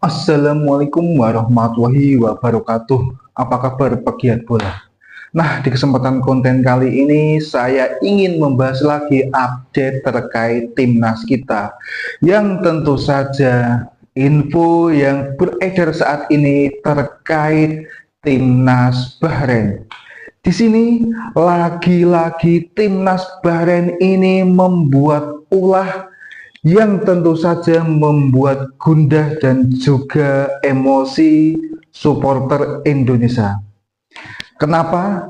Assalamualaikum warahmatullahi wabarakatuh. Apa kabar pegiat bola? Nah, di kesempatan konten kali ini saya ingin membahas lagi update terkait timnas kita, yang tentu saja info yang beredar saat ini terkait timnas Bahrain. Di sini lagi-lagi timnas Bahrain ini membuat ulah yang tentu saja membuat gundah dan juga emosi supporter Indonesia. Kenapa?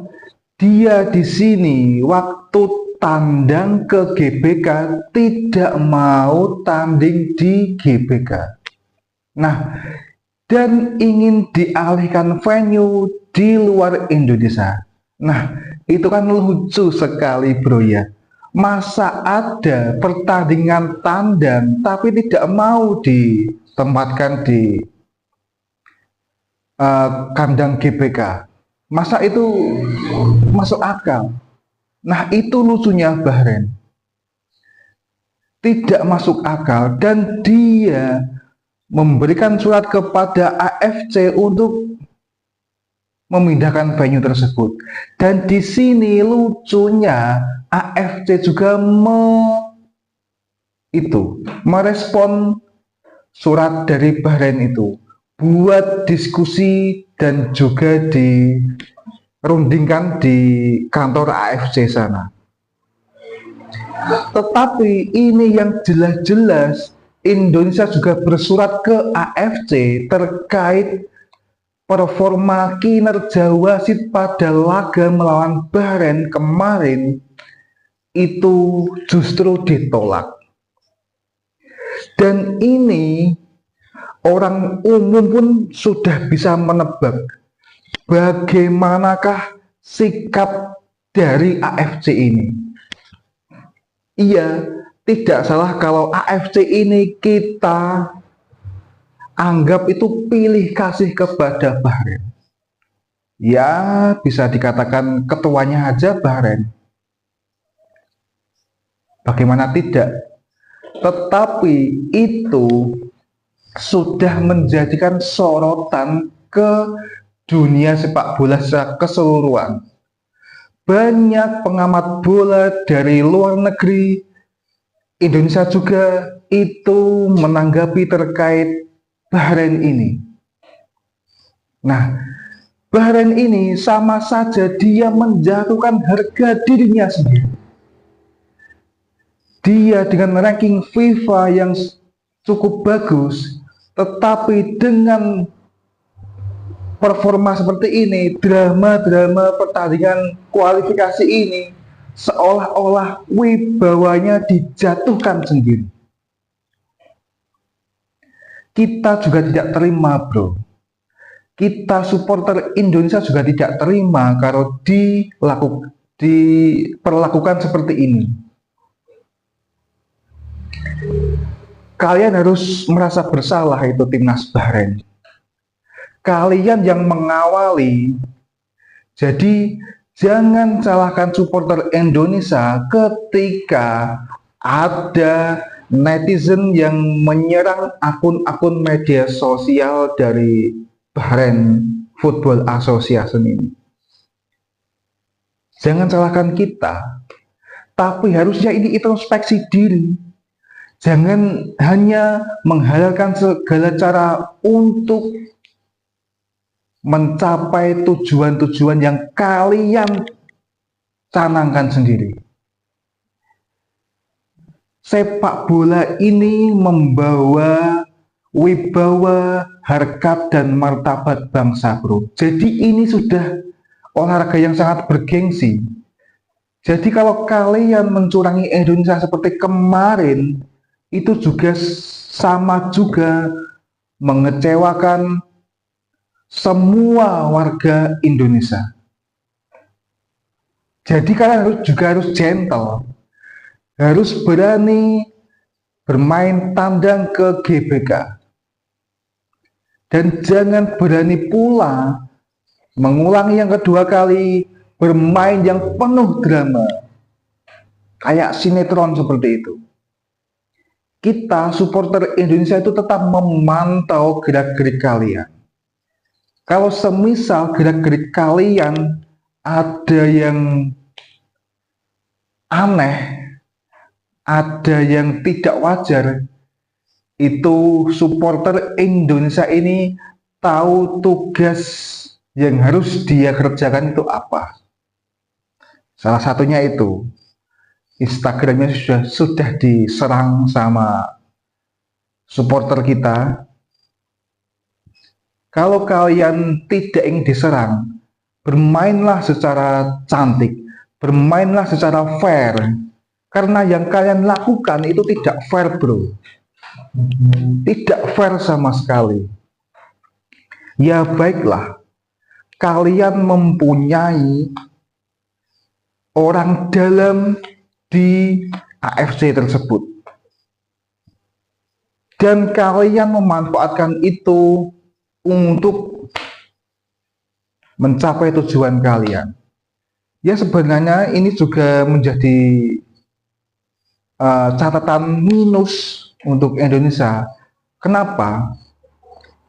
Dia di sini waktu tandang ke GBK tidak mau tanding di GBK. Nah, dan ingin dialihkan venue di luar Indonesia. Nah, itu kan lucu sekali bro ya. Masa ada pertandingan tandang tapi tidak mau ditempatkan di kandang GBK. Masa itu masuk akal? Nah, itu lucunya Bahrain. Tidak masuk akal dan dia memberikan surat kepada AFC untuk memindahkan venue tersebut. Dan di sini lucunya AFC juga merespon surat dari Bahrain itu, buat diskusi dan juga dirundingkan di kantor AFC sana. Tetapi ini yang jelas-jelas Indonesia juga bersurat ke AFC terkait performa kinerja wasit pada laga melawan Bahrain kemarin itu justru ditolak. Dan ini orang umum pun sudah bisa menebak bagaimanakah sikap dari AFC ini. Iya, tidak salah kalau AFC ini kita anggap itu pilih kasih kepada Bahrain. Ya, bisa dikatakan ketuanya aja Bahrain. Bagaimana tidak? Tetapi itu sudah menjadikan sorotan ke dunia sepak bola secara keseluruhan. Banyak pengamat bola dari luar negeri, Indonesia juga itu menanggapi terkait Bahrain ini. Nah, Bahrain ini sama saja dia menjatuhkan harga dirinya sendiri. Dia dengan ranking FIFA yang cukup bagus, tetapi dengan performa seperti ini, drama-drama pertandingan kualifikasi ini, seolah-olah wibawanya dijatuhkan sendiri. Kita juga tidak terima bro. Kita supporter Indonesia juga tidak terima kalau diperlakukan seperti ini. Kalian harus merasa bersalah itu timnas Bahrain. Kalian yang mengawali, jadi jangan salahkan supporter Indonesia ketika ada netizen yang menyerang akun-akun media sosial dari Bahrain Football Association ini. Jangan salahkan kita, tapi harusnya ini introspeksi diri. Jangan hanya menghalalkan segala cara untuk mencapai tujuan-tujuan yang kalian canangkan sendiri. Sepak bola ini membawa wibawa, harkat, dan martabat bangsa bro. Jadi ini sudah olahraga yang sangat bergengsi. Jadi kalau kalian mencurangi Indonesia seperti kemarin, itu juga sama juga mengecewakan semua warga Indonesia. Jadi kalian juga harus gentle, harus berani bermain tandang ke GBK. Dan jangan berani pula mengulangi yang kedua kali bermain yang penuh drama. Kayak sinetron seperti itu. kita supporter Indonesia itu tetap memantau gerak-gerik kalian. Kalau semisal gerak-gerik kalian ada yang aneh, ada yang tidak wajar, itu supporter Indonesia ini tahu tugas yang harus dia kerjakan itu apa. Salah satunya itu Instagramnya sudah diserang sama supporter kita. Kalau kalian tidak ingin diserang, bermainlah secara cantik, bermainlah secara fair. Karena yang kalian lakukan itu tidak fair, bro. Tidak fair sama sekali. Ya baiklah, kalian mempunyai orang dalam di AFC tersebut, dan kalian memanfaatkan itu untuk mencapai tujuan kalian. Ya sebenarnya ini juga menjadi catatan minus untuk Indonesia. Kenapa?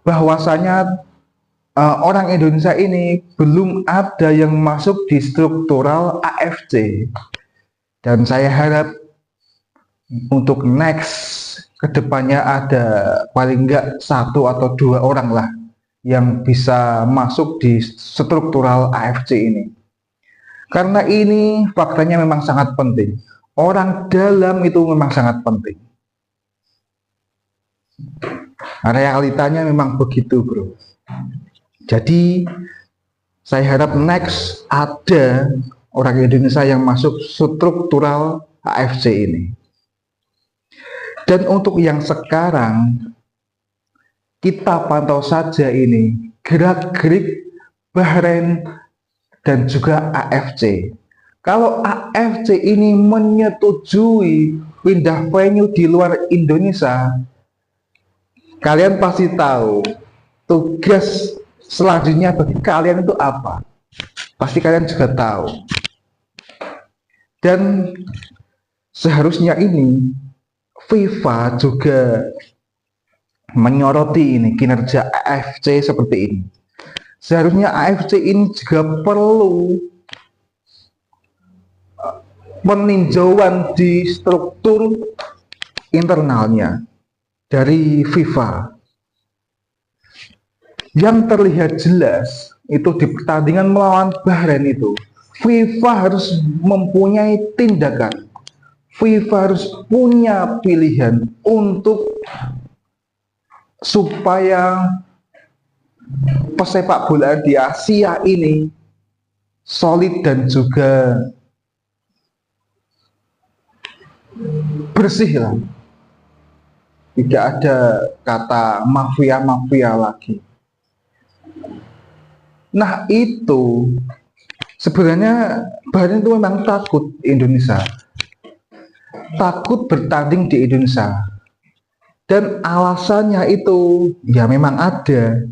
Bahwasanya orang Indonesia ini belum ada yang masuk di struktural AFC. Dan saya harap untuk next kedepannya ada paling enggak 1 atau 2 orang lah yang bisa masuk di struktural AFC ini. Karena ini faktanya memang sangat penting. Orang dalam itu memang sangat penting. Realitanya memang begitu, bro. Jadi saya harap next ada orang Indonesia yang masuk struktural AFC ini. Dan untuk yang sekarang, kita pantau saja ini gerak-gerik Bahrain dan juga AFC. Kalau AFC ini menyetujui pindah venue di luar Indonesia, kalian pasti tahu tugas selanjutnya bagi kalian itu apa. Pasti kalian juga tahu. Dan seharusnya ini FIFA juga menyoroti ini kinerja AFC seperti ini. Seharusnya AFC ini juga perlu peninjauan di struktur internalnya dari FIFA. Yang terlihat jelas itu di pertandingan melawan Bahrain itu, FIFA harus mempunyai tindakan, FIFA harus punya pilihan untuk supaya pesepak bola di Asia ini solid dan juga bersih lah. Tidak ada kata mafia-mafia lagi. Nah itu sebenarnya Bahrain itu memang takut Indonesia, takut bertanding di Indonesia, dan alasannya itu ya memang ada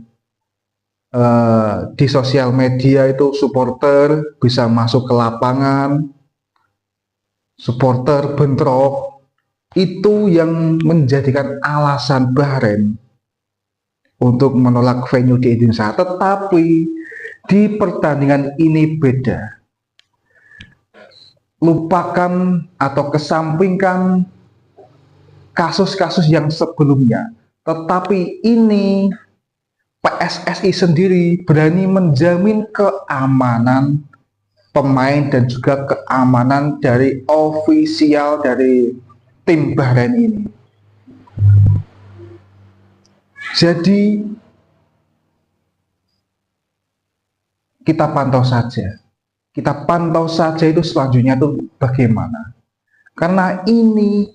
di sosial media itu supporter bisa masuk ke lapangan, supporter bentrok, itu yang menjadikan alasan Bahrain untuk menolak venue di Indonesia. Tetapi di pertandingan ini beda. Lupakan atau kesampingkan kasus-kasus yang sebelumnya. Tetapi ini PSSI sendiri berani menjamin keamanan pemain dan juga keamanan dari ofisial dari tim Bahrain ini. Jadi kita pantau saja. Kita pantau saja itu selanjutnya itu bagaimana. Karena ini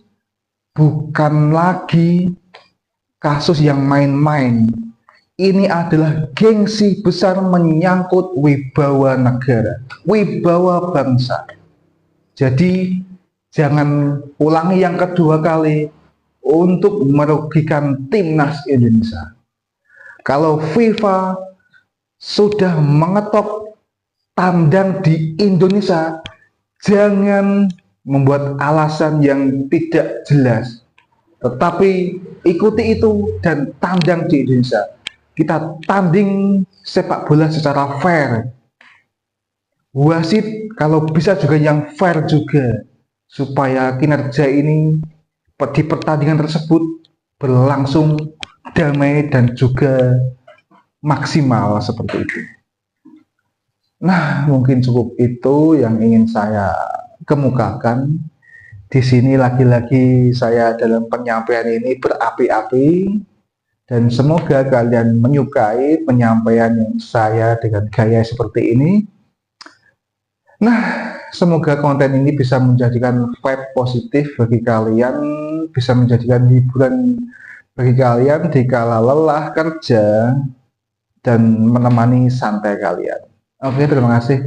bukan lagi kasus yang main-main. Ini adalah gengsi besar menyangkut wibawa negara, wibawa bangsa. Jadi jangan ulangi yang kedua kali untuk merugikan timnas Indonesia. Kalau FIFA sudah mengetok tandang di Indonesia, jangan membuat alasan yang tidak jelas, Tetapi ikuti itu dan tandang di Indonesia. Kita tanding sepak bola secara fair. Wasit kalau bisa juga yang fair juga, supaya kinerja ini di pertandingan tersebut berlangsung damai dan juga maksimal seperti itu. Nah, mungkin cukup itu yang ingin saya kemukakan. Di sini lagi-lagi saya dalam penyampaian ini berapi-api dan semoga kalian menyukai penyampaian yang saya dengan gaya seperti ini. Nah, semoga konten ini bisa menjadikan vibe positif bagi kalian, bisa menjadikan hiburan bagi kalian di kala lelah kerja dan menemani santai kalian. Oke, terima kasih.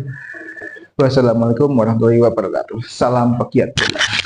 Wassalamualaikum warahmatullahi wabarakatuh. Salam pegiat bola.